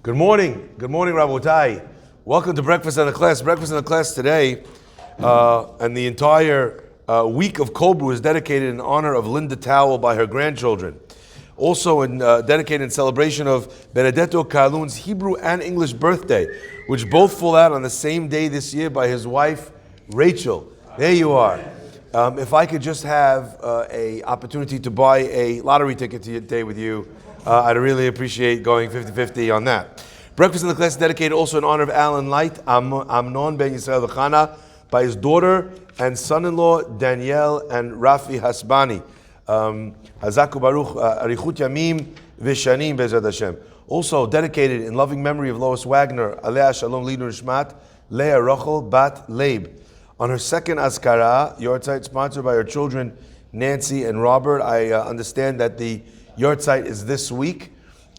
Good morning, Rabotai. Welcome to Breakfast in the Class. Breakfast in the Class today, and the entire week of Cold Brew is dedicated in honor of Linda Towell by her grandchildren. Also dedicated in celebration of Benedetto Carlun's Hebrew and English birthday, which both fall out on the same day this year by his wife, Rachel. There you are. If I could just have a opportunity to buy a lottery ticket today with you, I'd really appreciate going 50-50 on that. Breakfast in the Class is dedicated also in honor of Alan Light, Amnon Ben Yisrael Chana, by his daughter and son-in-law, Danielle and Rafi Hasbani. Hazaku Baruch, Arichut Yamim Vishanim Bezrat Hashem. Also dedicated in loving memory of Lois Wagner, Alea Shalom Lidu Nishmat, Leah Rachel Bat Leib. On her second Azkara, Yortzeit, sponsored by her children, Nancy and Robert. I understand that the Yortzeit is this week,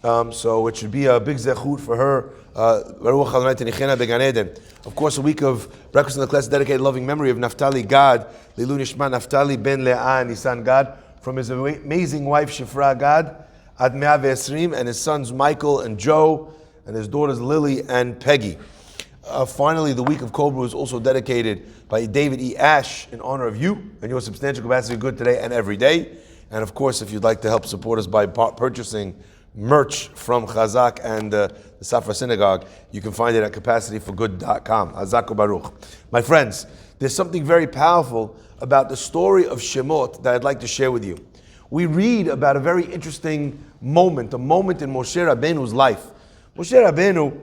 so it should be a big zechut for her. Of course, a week of Breakfast in the Class dedicated loving memory of Naftali Gad, Lilu Nishma Naftali Ben Leah and Nisan Gad, from his amazing wife Shifra Gad, Ad Mea Ve'esrim, and his sons Michael and Joe, and his daughters Lily and Peggy. Finally, the week of Cold Brew is also dedicated by David E. Ash in honor of you and your substantial capacity of good today and every day. And of course, if you'd like to help support us by purchasing merch from Chazak and the Safra Synagogue, you can find it at capacityforgood.com. Hazaku Baruch. My friends, there's something very powerful about the story of Shemot that I'd like to share with you. We read about a very interesting moment, a moment in Moshe Rabbeinu's life. Moshe Rabbeinu,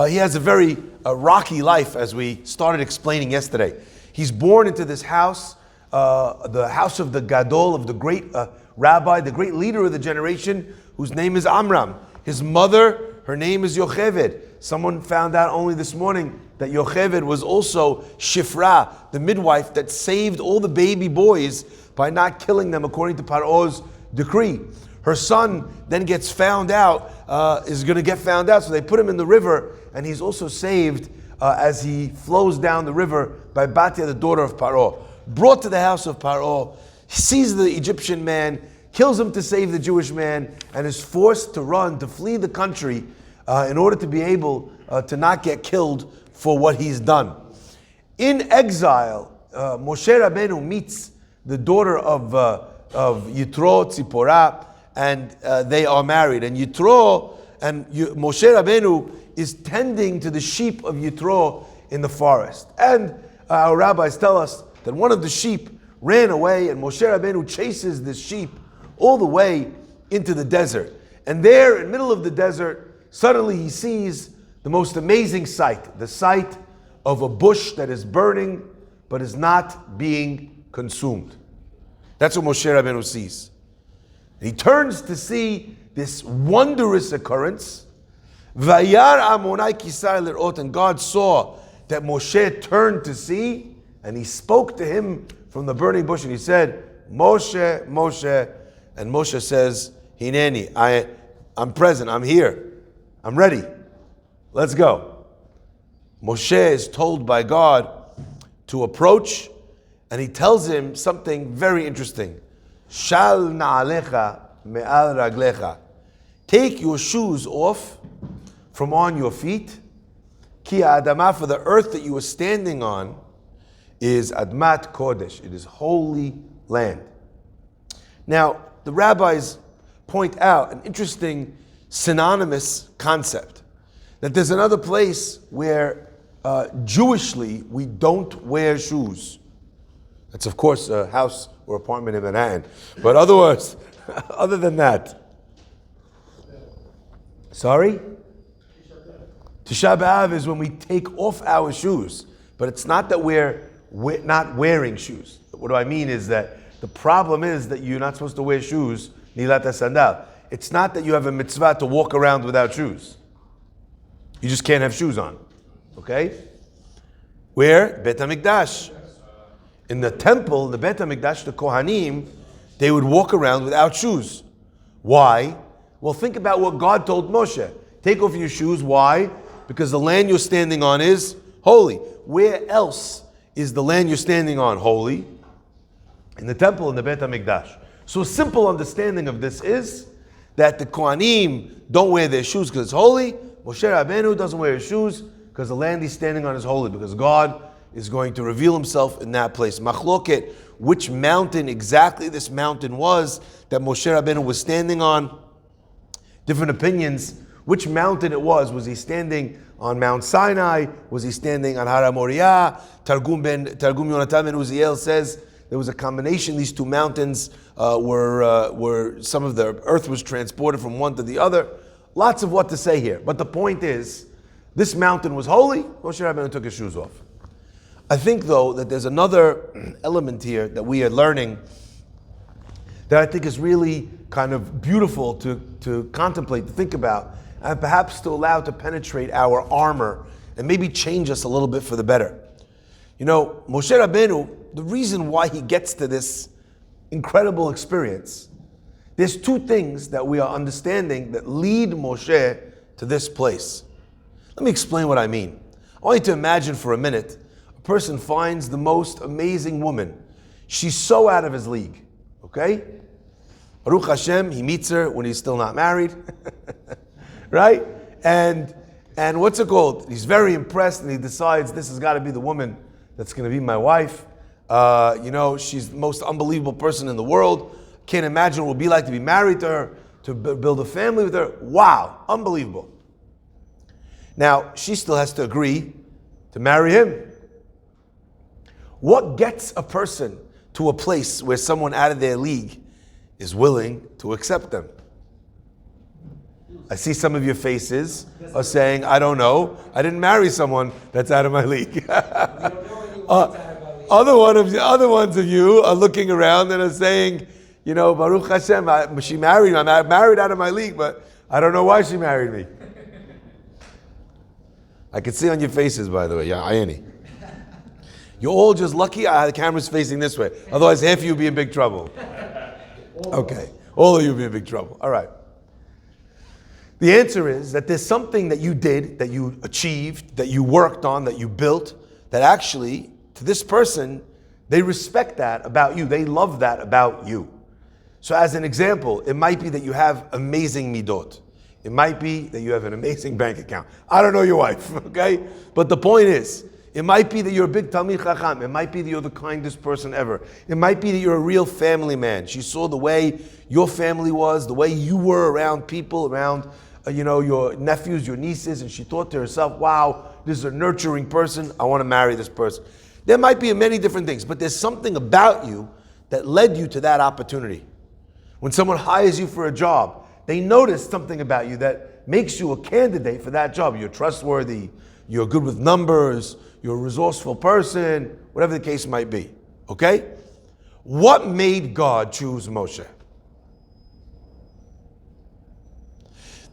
he has a very rocky life, as we started explaining yesterday. He's born into this house, the house of the Gadol, of the great rabbi, the great leader of the generation, whose name is Amram. His mother, her name is Yocheved. Someone found out only this morning that Yocheved was also Shifra, the midwife that saved all the baby boys by not killing them according to Paro's decree. Her son then gets found out, is going to get found out, so they put him in the river, and he's also saved as he flows down the river by Batia, the daughter of Paro. Brought to the house of Paro, sees the Egyptian man, kills him to save the Jewish man, and is forced to run, to flee the country in order to be able to not get killed for what he's done. In exile, Moshe Rabbeinu meets the daughter of Yitro, Tzipporah, and they are married. And Yitro and Moshe Rabbeinu is tending to the sheep of Yitro in the forest. And our rabbis tell us that one of the sheep ran away, and Moshe Rabbeinu chases this sheep all the way into the desert. And there, in the middle of the desert, suddenly he sees the most amazing sight, the sight of a bush that is burning but is not being consumed. That's what Moshe Rabbeinu sees. He turns to see this wondrous occurrence. Vayar Amonai kisar lirot, and God saw that Moshe turned to see, and he spoke to him from the burning bush, and he said, Moshe, Moshe. And Moshe says, Hineni, I'm present, I'm here, I'm ready, let's go. Moshe is told by God to approach, and he tells him something very interesting. Shal na'alecha me'al raglecha. Take your shoes off from on your feet. Ki adama, for the earth that you are standing on is admat kodesh. It is holy land. Now, the rabbis point out an interesting synonymous concept, that there's another place where Jewishly we don't wear shoes. That's of course a house or apartment in Manhattan. But otherwise, other than that. Sorry? Tisha B'Av is when we take off our shoes. But it's not that we're not wearing shoes. What do I mean is that the problem is that you're not supposed to wear shoes, nilat sandal. It's not that you have a mitzvah to walk around without shoes. You just can't have shoes on. Okay? Where? Bet HaMikdash. In the temple, the Bet HaMikdash, the Kohanim, they would walk around without shoes. Why? Well, think about what God told Moshe. Take off your shoes. Why? Because the land you're standing on is holy. Where else is the land you're standing on holy? In the temple, in the Bet HaMikdash. So a simple understanding of this is that the Kohanim don't wear their shoes because it's holy. Moshe Rabbeinu doesn't wear his shoes because the land he's standing on is holy, because God is going to reveal himself in that place. Machloket, which mountain exactly this mountain was that Moshe Rabbeinu was standing on. Different opinions. Which mountain it was. Was he standing on Mount Sinai? Was he standing on Har Moriah? Targum Yonatan ben Uziel says there was a combination. These two mountains were some of the earth was transported from one to the other. Lots of what to say here. But the point is, this mountain was holy. Moshe Rabbeinu took his shoes off. I think, though, that there's another element here that we are learning that I think is really kind of beautiful to contemplate, to think about, and perhaps to allow to penetrate our armor and maybe change us a little bit for the better. You know, Moshe Rabbeinu, the reason why he gets to this incredible experience, there's two things that we are understanding that lead Moshe to this place. Let me explain what I mean. I want you to imagine for a minute, a person finds the most amazing woman. She's so out of his league, okay? Baruch Hashem, he meets her when he's still not married, right? And what's it called? He's very impressed and he decides this has got to be the woman that's going to be my wife. She's the most unbelievable person in the world. Can't imagine what it would be like to be married to her, to build a family with her. Wow, unbelievable. Now, she still has to agree to marry him. What gets a person to a place where someone out of their league is willing to accept them? I see some of your faces are saying, I don't know. I didn't marry someone that's out of my league. Other ones of you are looking around and are saying, Baruch Hashem, she married me. I'm married out of my league, but I don't know why she married me. I can see on your faces, by the way. Yeah, Ayani. You're all just lucky the camera's facing this way. Otherwise, half of you would be in big trouble. Okay. All of you would be in big trouble. All right. The answer is that there's something that you did, that you achieved, that you worked on, that you built, that actually, to this person, they respect that about you. They love that about you. So as an example, it might be that you have amazing midot. It might be that you have an amazing bank account. I don't know your wife, okay? But the point is, it might be that you're a big Talmid Chacham. It might be that you're the kindest person ever. It might be that you're a real family man. She saw the way your family was, the way you were around people, around your nephews, your nieces, and she thought to herself, wow, this is a nurturing person. I want to marry this person. There might be many different things, but there's something about you that led you to that opportunity. When someone hires you for a job, they notice something about you that makes you a candidate for that job. You're trustworthy, you're good with numbers, you're a resourceful person, whatever the case might be. Okay? What made God choose Moshe?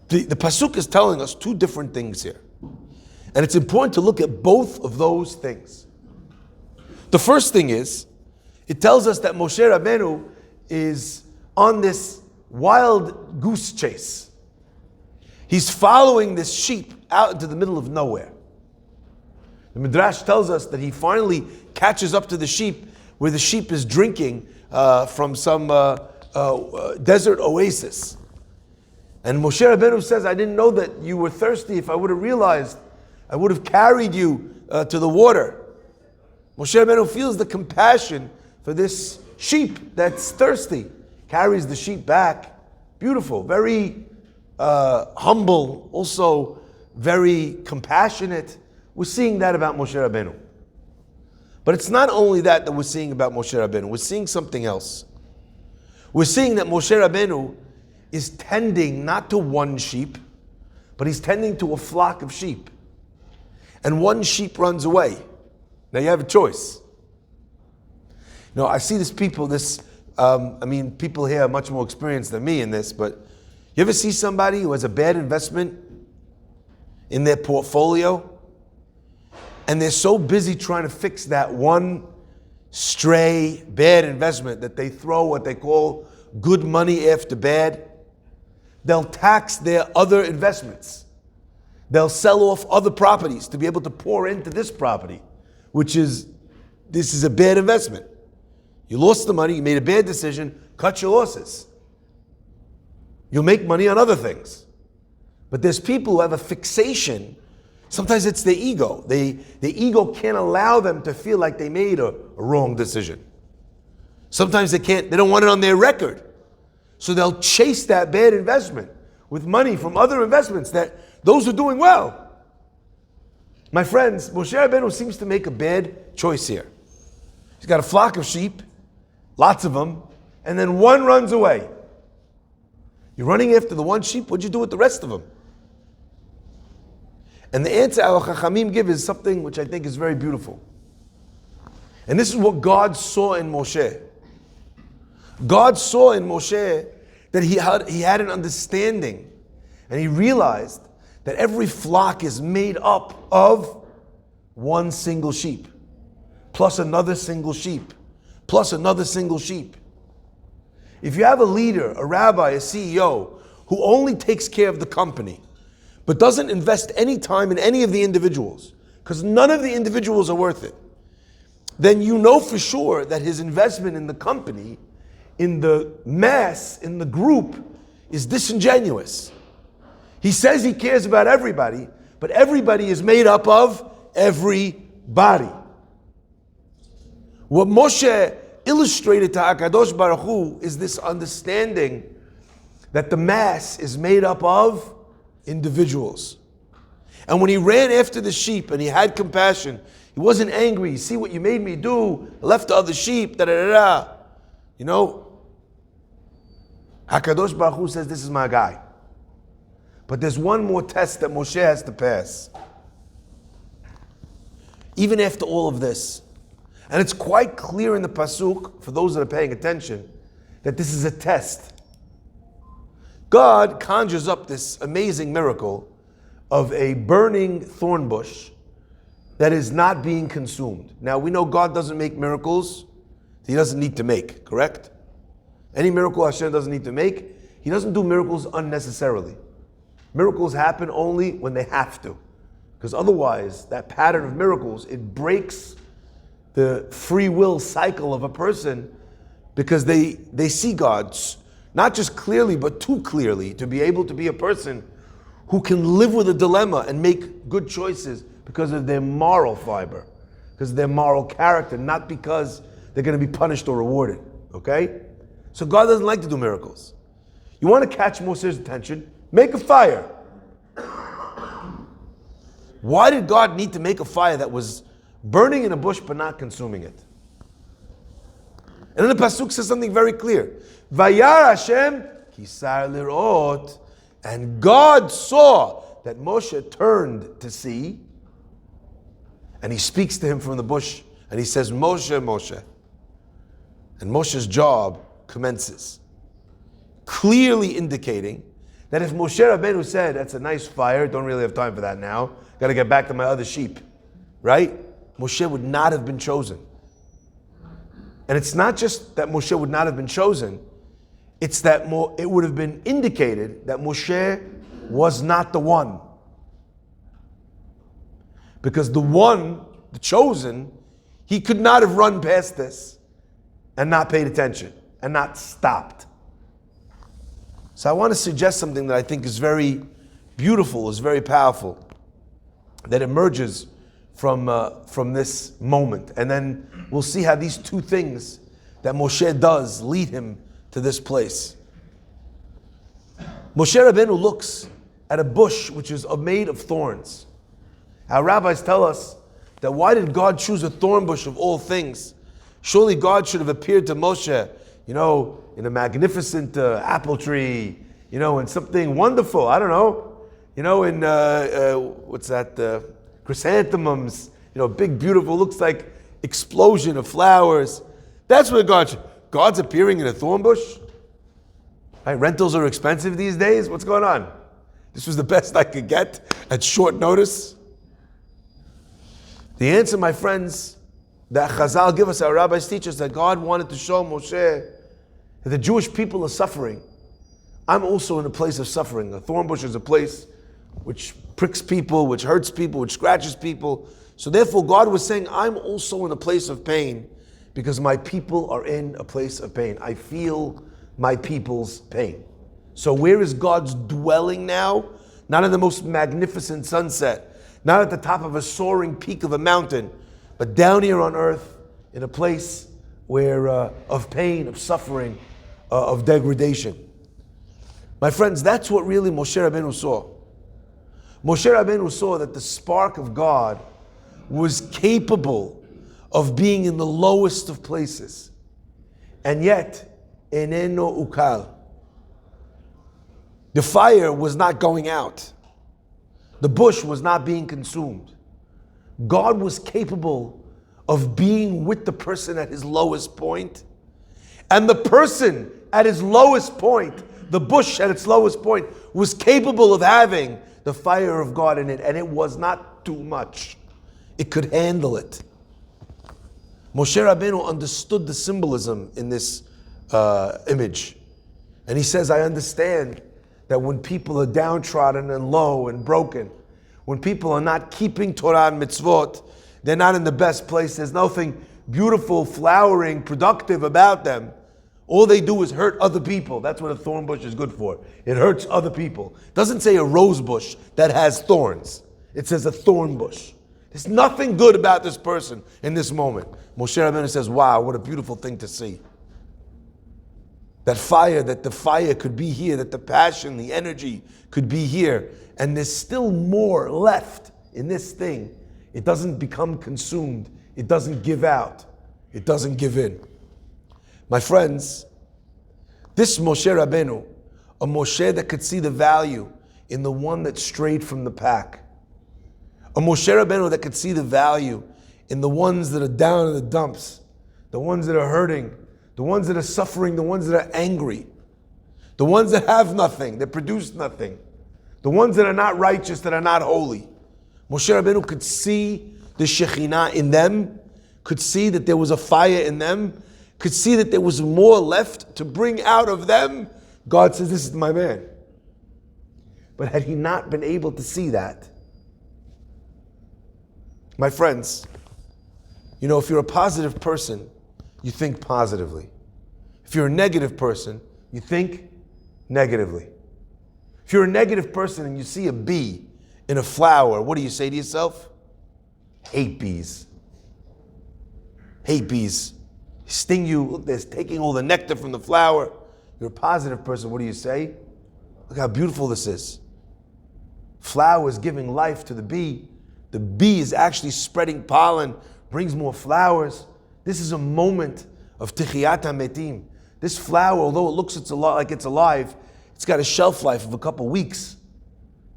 The Pasuk is telling us two different things here. And it's important to look at both of those things. The first thing is, it tells us that Moshe Rabbeinu is on this wild goose chase. He's following this sheep out into the middle of nowhere. The Midrash tells us that he finally catches up to the sheep where the sheep is drinking from some desert oasis. And Moshe Rabbeinu says, I didn't know that you were thirsty. If I would have realized, I would have carried you to the water. Moshe Rabbeinu feels the compassion for this sheep that's thirsty. Carries the sheep back. Beautiful, very humble, also very compassionate. We're seeing that about Moshe Rabbeinu. But it's not only that we're seeing about Moshe Rabbeinu. We're seeing something else. We're seeing that Moshe Rabbeinu is tending not to one sheep, but he's tending to a flock of sheep. And one sheep runs away. Now you have a choice. I see people here are much more experienced than me in this, but you ever see somebody who has a bad investment in their portfolio, and they're so busy trying to fix that one stray bad investment that they throw what they call good money after bad? They'll tax their other investments. They'll sell off other properties to be able to pour into this property, this is a bad investment. You lost the money, you made a bad decision, cut your losses. You'll make money on other things. But there's people who have a fixation. Sometimes it's their ego. The ego can't allow them to feel like they made a wrong decision. Sometimes they don't want it on their record. So they'll chase that bad investment with money from other investments that those are doing well. My friends, Moshe Rabbeinu seems to make a bad choice here. He's got a flock of sheep, lots of them, and then one runs away. You're running after the one sheep, what'd you do with the rest of them? And the answer our Chachamim give is something which I think is very beautiful. And this is what God saw in Moshe. God saw in Moshe that he had an understanding, and he realized that every flock is made up of one single sheep, plus another single sheep, plus another single sheep. If you have a leader, a rabbi, a CEO, who only takes care of the company, but doesn't invest any time in any of the individuals, because none of the individuals are worth it, then you know for sure that his investment in the company, in the mass, in the group, is disingenuous. He says he cares about everybody, but everybody is made up of everybody. What Moshe illustrated to HaKadosh Baruch Hu is this understanding that the mass is made up of individuals. And when he ran after the sheep and he had compassion, he wasn't angry. See what you made me do, I left the other sheep, da-da-da-da. You know, HaKadosh Baruch Hu says, this is my guy. But there's one more test that Moshe has to pass. Even after all of this. And it's quite clear in the Pasuk, for those that are paying attention, that this is a test. God conjures up this amazing miracle of a burning thorn bush that is not being consumed. Now we know God doesn't make miracles He doesn't need to make, correct? Any miracle Hashem doesn't need to make, He doesn't do miracles unnecessarily. Miracles happen only when they have to. Because otherwise, that pattern of miracles, it breaks the free will cycle of a person, because they see God not just clearly, but too clearly, to be able to be a person who can live with a dilemma and make good choices because of their moral fiber, because of their moral character, not because they're going to be punished or rewarded. Okay? So God doesn't like to do miracles. You want to catch Moshe's attention? Make a fire. Why did God need to make a fire that was burning in a bush but not consuming it? And then the Pasuk says something very clear. Vayar Hashem kisar lirot. And God saw that Moshe turned to see, and He speaks to him from the bush, and He says, Moshe, Moshe. And Moshe's job commences, clearly indicating that if Moshe Rabbeinu said, that's a nice fire, don't really have time for that now, got to get back to my other sheep, right? Moshe would not have been chosen. And it's not just that Moshe would not have been chosen, it's that it would have been indicated that Moshe was not the one. Because the one, the chosen, he could not have run past this and not paid attention and not stopped. So I want to suggest something that I think is very beautiful, is very powerful, that emerges from this moment. And then we'll see how these two things that Moshe does lead him to this place. Moshe Rabbeinu looks at a bush which is made of thorns. Our rabbis tell us that why did God choose a thorn bush of all things? Surely God should have appeared to Moshe, in a magnificent apple tree, in something wonderful. I don't know, in what's that? Chrysanthemums, big, beautiful, looks like explosion of flowers. That's where God's appearing in a thorn bush. Right? Rentals are expensive these days. What's going on? This was the best I could get at short notice. The answer, my friends, that Chazal give us, our rabbis teach us, that God wanted to show Moshe that the Jewish people are suffering. I'm also in a place of suffering. A thorn bush is a place which pricks people, which hurts people, which scratches people. So therefore God was saying, I'm also in a place of pain because my people are in a place of pain. I feel my people's pain. So where is God's dwelling now? Not in the most magnificent sunset, not at the top of a soaring peak of a mountain, but down here on earth in a place where of pain, of suffering, of degradation. My friends, that's what really Moshe Rabbeinu saw. Moshe Rabbeinu saw that the spark of God was capable of being in the lowest of places. And yet, eneno ukal. The fire was not going out. The bush was not being consumed. God was capable of being with the person at his lowest point. And the person at his lowest point, the bush at its lowest point, was capable of having the fire of God in it. And it was not too much. It could handle it. Moshe Rabbeinu understood the symbolism in this image. And he says, I understand that when people are downtrodden and low and broken, when people are not keeping Torah and mitzvot, they're not in the best place. There's nothing beautiful, flowering, productive about them. All they do is hurt other people. That's what a thorn bush is good for. It hurts other people. It doesn't say a rose bush that has thorns. It says a thorn bush. There's nothing good about this person in this moment. Moshe Rabbeinu says, wow, what a beautiful thing to see. That the fire could be here, that the passion, the energy could be here. And there's still more left in this thing. It doesn't become consumed. It doesn't give out. It doesn't give in. My friends, this Moshe Rabbeinu, a Moshe that could see the value in the one that strayed from the pack. A Moshe Rabbeinu that could see the value in the ones that are down in the dumps, the ones that are hurting, the ones that are suffering, the ones that are angry, the ones that have nothing, that produce nothing, the ones that are not righteous, that are not holy. Moshe Rabbeinu could see the Shekhinah in them, could see that there was a fire in them, could see that there was more left to bring out of them. God says, this is my man. But had he not been able to see that, my friends, you know, if you're a positive person, you think positively. If you're a negative person, you think negatively. If you're a negative person and you see a bee in a flower, what do you say to yourself? Hate bees. Hate bees. Sting you. Look, they're taking all the nectar from the flower. You're a positive person. What do you say? Look how beautiful this is. Flower is giving life to the bee. The bee is actually spreading pollen, brings more flowers. This is a moment of Tichiyat HaMetim. This flower, although it looks like it's alive, it's got a shelf life of a couple weeks.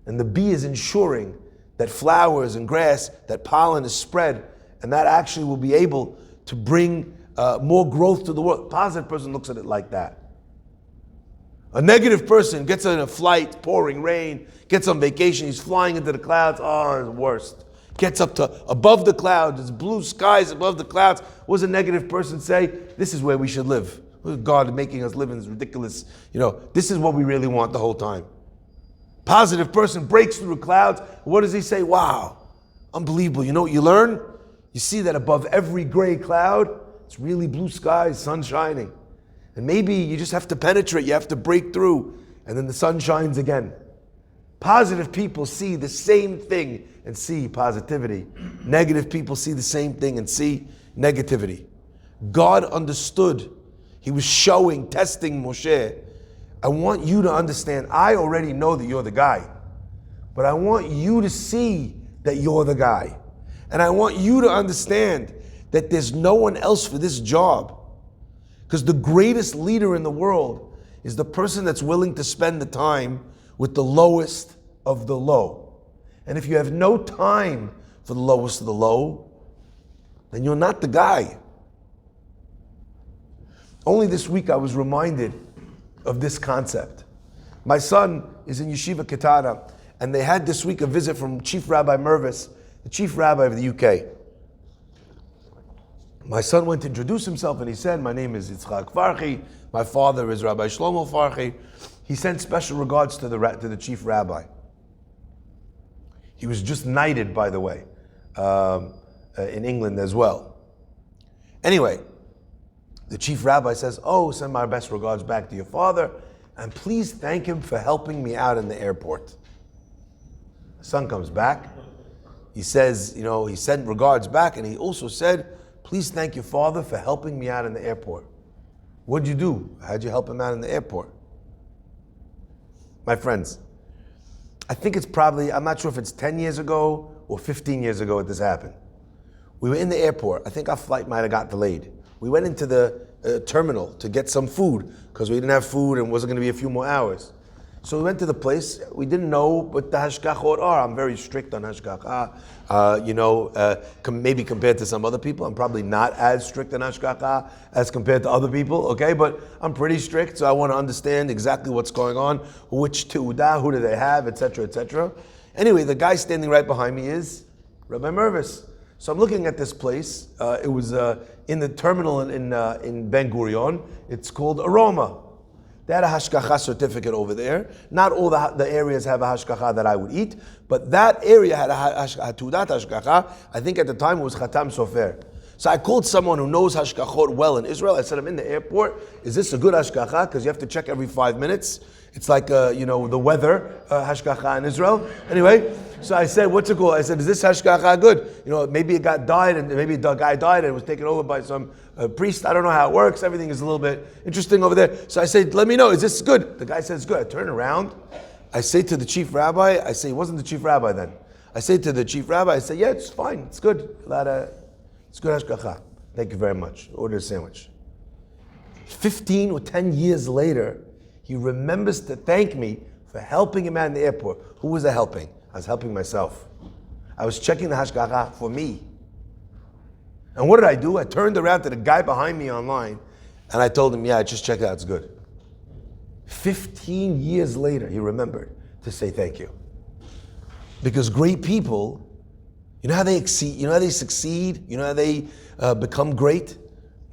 And the bee is ensuring that flowers and grass, that pollen is spread, and that actually will be able to bring more growth to the world. A positive person looks at it like that. A negative person gets in a flight, pouring rain, gets on vacation, he's flying into the clouds, oh, it's the worst. Gets up to above the clouds, it's blue skies above the clouds. What does a negative person say? This is where we should live. God making us live in this ridiculous, this is what we really want the whole time. Positive person breaks through the clouds. What does he say? Wow, unbelievable. You know what you learn? You see that above every gray cloud, it's really blue skies, sun shining. And maybe you just have to penetrate, you have to break through, and then the sun shines again. Positive people see the same thing and see positivity. Negative people see the same thing and see negativity. God understood. He was showing, testing Moshe. I want you to understand, I already know that you're the guy, but I want you to see that you're the guy. And I want you to understand that there's no one else for this job. Because the greatest leader in the world is the person that's willing to spend the time with the lowest of the low. And if you have no time for the lowest of the low, then you're not the guy. Only this week I was reminded of this concept. My son is in Yeshiva Ketana, and they had this week a visit from Chief Rabbi Mervis, the Chief Rabbi of the UK. My son went to introduce himself and he said, my name is Yitzchak Farhi, my father is Rabbi Shlomo Farhi. He sent special regards to the Chief Rabbi. He was just knighted, by the way, in England as well. Anyway, the Chief Rabbi says, send my best regards back to your father. and please thank him for helping me out in the airport. The son comes back. He says, he sent regards back, and he also said, please thank your father for helping me out in the airport. What'd you do? How'd you help him out in the airport? My friends, I think it's probably, I'm not sure if it's 10 years ago or 15 years ago that this happened. We were in the airport. I think our flight might have got delayed. We went into the terminal to get some food because we didn't have food and it wasn't going to be a few more hours. So we went to the place. We didn't know what the hashgachot are. I'm very strict on hashgacha. Maybe compared to some other people, I'm probably not as strict on hashgacha as compared to other people, okay? But I'm pretty strict, so I want to understand exactly what's going on, which teudah, who do they have, etc., etc. Anyway, the guy standing right behind me is Rabbi Mervis. So I'm looking at this place. It was in the terminal in Ben Gurion. It's called Aroma. They had a hashgacha certificate over there. Not all the areas have a hashgacha that I would eat, but that area had a tudat hashgacha. I think at the time it was Khatam Sofer. So I called someone who knows hashgachot well in Israel. I said, I'm in the airport. Is this a good hashgacha? Because you have to check every 5 minutes. It's like, the weather hashgacha in Israel. Anyway, so I said, what's it called? I said, is this hashgacha good? Maybe it died, and maybe the guy died and it was taken over by some priest. I don't know how it works. Everything is a little bit interesting over there. So I said, let me know, is this good? The guy says, it's good. I turn around. I say to the chief rabbi, he wasn't the chief rabbi then. I say to the chief rabbi, I say, yeah, it's fine. It's good. It's good hashgacha. Thank you very much. Order a sandwich. 15 or 10 years later, he remembers to thank me for helping him out in the airport. Who was I helping? I was helping myself. I was checking the hashgacha for me. And what did I do? I turned around to the guy behind me online and I told him, yeah, I just checked it out, it's good. 15 years later, he remembered to say thank you. Because great people, you know how they succeed? You know how they become great?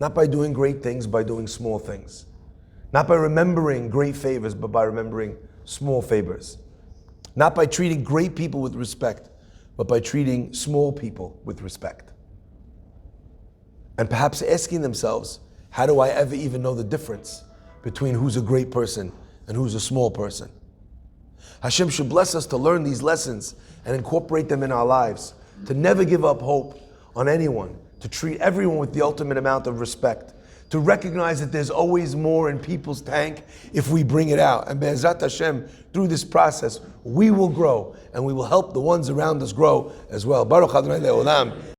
Not by doing great things, by doing small things. Not by remembering great favors, but by remembering small favors. Not by treating great people with respect, but by treating small people with respect. And perhaps asking themselves, how do I ever even know the difference between who's a great person and who's a small person? Hashem should bless us to learn these lessons and incorporate them in our lives, to never give up hope on anyone, to treat everyone with the ultimate amount of respect, to recognize that there's always more in people's tank if we bring it out. And Be'ezrat Hashem, through this process, we will grow and we will help the ones around us grow as well. Baruch Adonai Le'olam.